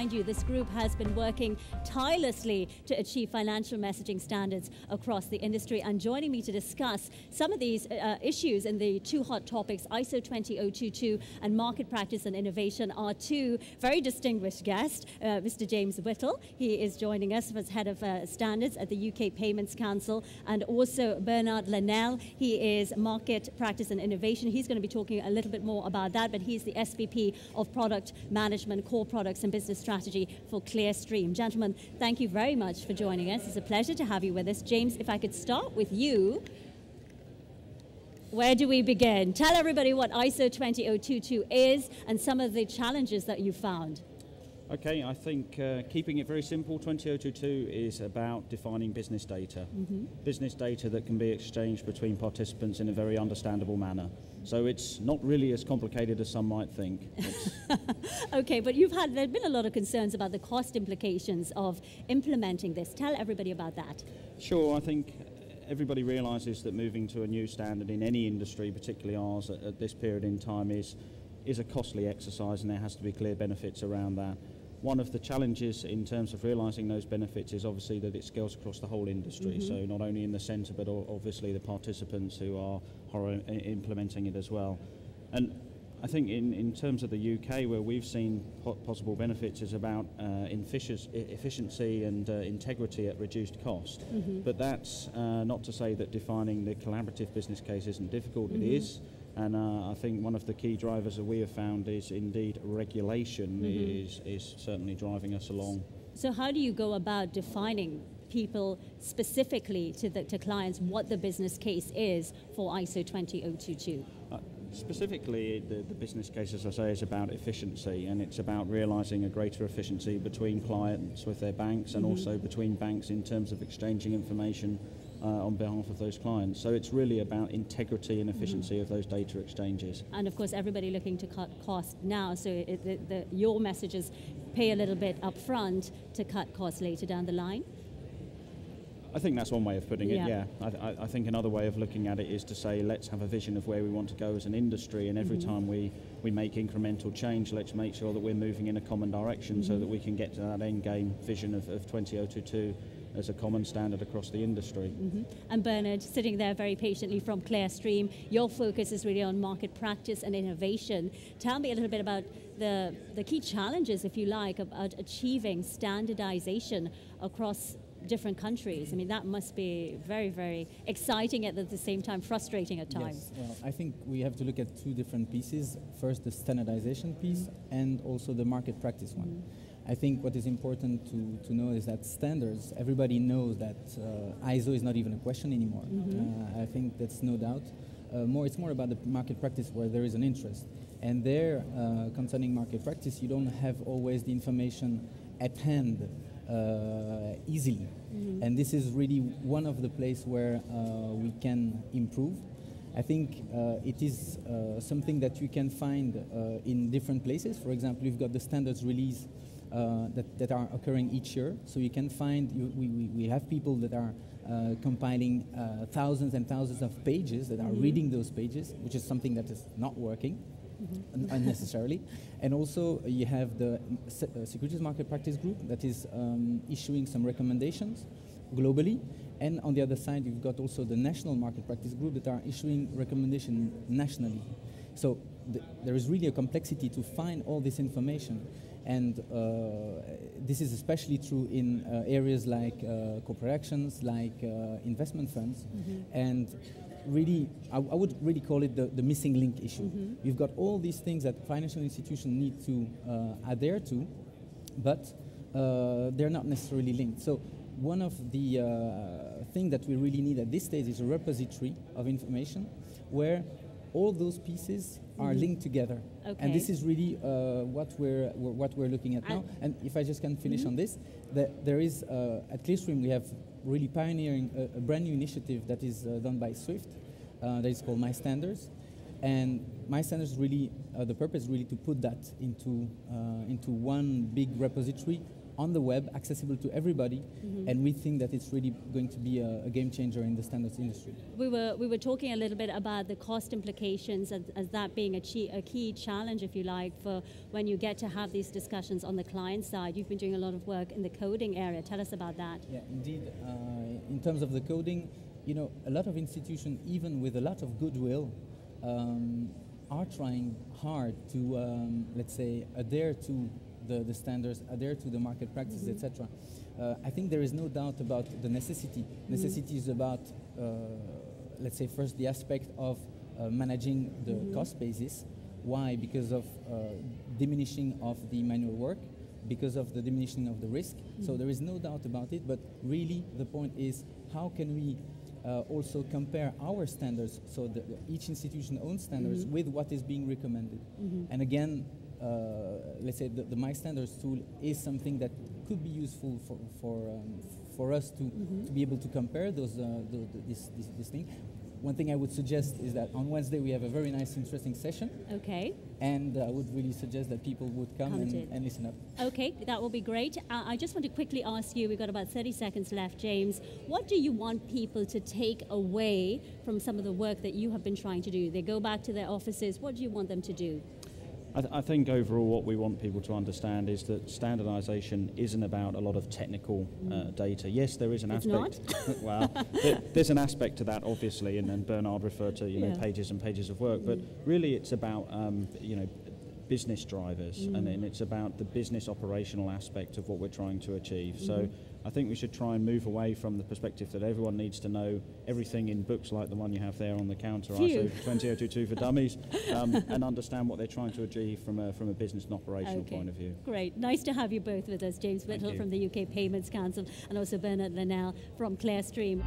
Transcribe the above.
remind you, this group has been working tirelessly to achieve financial messaging standards across the industry. And joining me to discuss some of these issues in the two hot topics, ISO 20022 and market practice and innovation, are two very distinguished guests. Mr. James Whittle, he is joining us as head of standards at the UK Payments Council, and also Bernard Lenelle. He is market practice and innovation. He's going to be talking a little bit more about that, but he's the SVP of product management, core products and business strategy for Clearstream. Gentlemen, thank you very much for joining us. It's a pleasure to have you with us. James, if I could start with you. Where do we begin? Tell everybody what ISO 20022 is and some of the challenges that you found. Okay, I think keeping it very simple, 20022 is about defining business data. Business data that can be exchanged between participants in a very understandable manner. So it's not really as complicated as some might think. Okay, but there've been a lot of concerns about the cost implications of implementing this. Tell everybody about that. Sure, I think everybody realizes that moving to a new standard in any industry, particularly ours at this period in time, is a costly exercise, and there has to be clear benefits around that. One of the challenges in terms of realising those benefits is obviously that it scales across the whole industry, so not only in the centre but obviously the participants who are implementing it as well. And I think in terms of the UK, where we've seen possible benefits, is about efficiency and integrity at reduced cost. But that's not to say that defining the collaborative business case isn't difficult. It is. And I think one of the key drivers that we have found is indeed regulation is certainly driving us along. So how do you go about defining people specifically to clients what the business case is for ISO 20022? Specifically, the business case, as I say, is about efficiency, and it's about realising a greater efficiency between clients with their banks and also between banks in terms of exchanging information on behalf of those clients. So it's really about integrity and efficiency of those data exchanges. And of course, everybody looking to cut cost now, so your messages pay a little bit up front to cut costs later down the line? I think that's one way of putting it, yeah. I think another way of looking at it is to say, let's have a vision of where we want to go as an industry, and every time we make incremental change, let's make sure that we're moving in a common direction so that we can get to that end game vision of 20022 as a common standard across the industry. And Bernard, sitting there very patiently from Clearstream, your focus is really on market practice and innovation. Tell me a little bit about the key challenges, if you like, about achieving standardization across different countries. I mean, that must be very, very exciting and at the same time frustrating at times. Yes, well, I think we have to look at two different pieces. First, the standardization piece and also the market practice one. I think what is important to know is that standards, everybody knows that ISO is not even a question anymore. I think that's no doubt. It's more about the market practice where there is an interest. And there, concerning market practice, you don't have always the information at hand easily. And this is really one of the places where we can improve. I think it is something that you can find in different places. For example, you've got the standards release that are occurring each year. So you can find, we have people that are compiling thousands and thousands of pages, that are reading those pages, which is something that is not working unnecessarily. And also you have the Securities Market Practice Group that is issuing some recommendations globally. And on the other side, you've got also the National Market Practice Group that are issuing recommendations nationally. So there is really a complexity to find all this information. And this is especially true in areas like corporate actions, like investment funds. And really, I would really call it the missing link issue. You've got all these things that financial institutions need to adhere to, but they're not necessarily linked. So one of the things that we really need at this stage is a repository of information where all those pieces are linked together. And this is really what we're looking at now. And if I just can finish on this, there is, at Clearstream, we have really pioneering a brand new initiative that is done by Swift, that is called My Standards. And My Standards really, the purpose is really to put that into one big repository on the web, accessible to everybody, and we think that it's really going to be a game changer in the standards industry. We were talking a little bit about the cost implications as that being a key challenge, if you like, for when you get to have these discussions on the client side. You've been doing a lot of work in the coding area. Tell us about that. Yeah, indeed. In terms of the coding, a lot of institutions, even with a lot of goodwill, are trying hard to, let's say, adhere to the standards, adhere to the market practices, etc. I think there is no doubt about the necessity. Necessity is about, let's say, first the aspect of managing the cost basis. Why? Because of diminishing of the manual work, because of the diminishing of the risk. So there is no doubt about it, but really the point is how can we also compare our standards, so each institution owns standards, with what is being recommended. And again, let's say the My Standards tool is something that could be useful for us to be able to compare this thing. One thing I would suggest is that on Wednesday we have a very nice, interesting session. Okay. And I would really suggest that people would come and listen up. Okay, that will be great. I just want to quickly ask you, we've got about 30 seconds left, James. What do you want people to take away from some of the work that you have been trying to do? They go back to their offices. What do you want them to do? I think overall what we want people to understand is that standardization isn't about a lot of technical data. Yes, there is an aspect. Well, there's an aspect to that, obviously, and Bernard referred to pages and pages of work. But really, it's about business drivers, and it's about the business operational aspect of what we're trying to achieve. So I think we should try and move away from the perspective that everyone needs to know everything in books like the one you have there on the counter, ISO 20022 for dummies, and understand what they're trying to achieve from a business and operational point of view. Great. Nice to have you both with us. James Whittle from the UK Payments Council, and also Bernard Lenelle from Clearstream.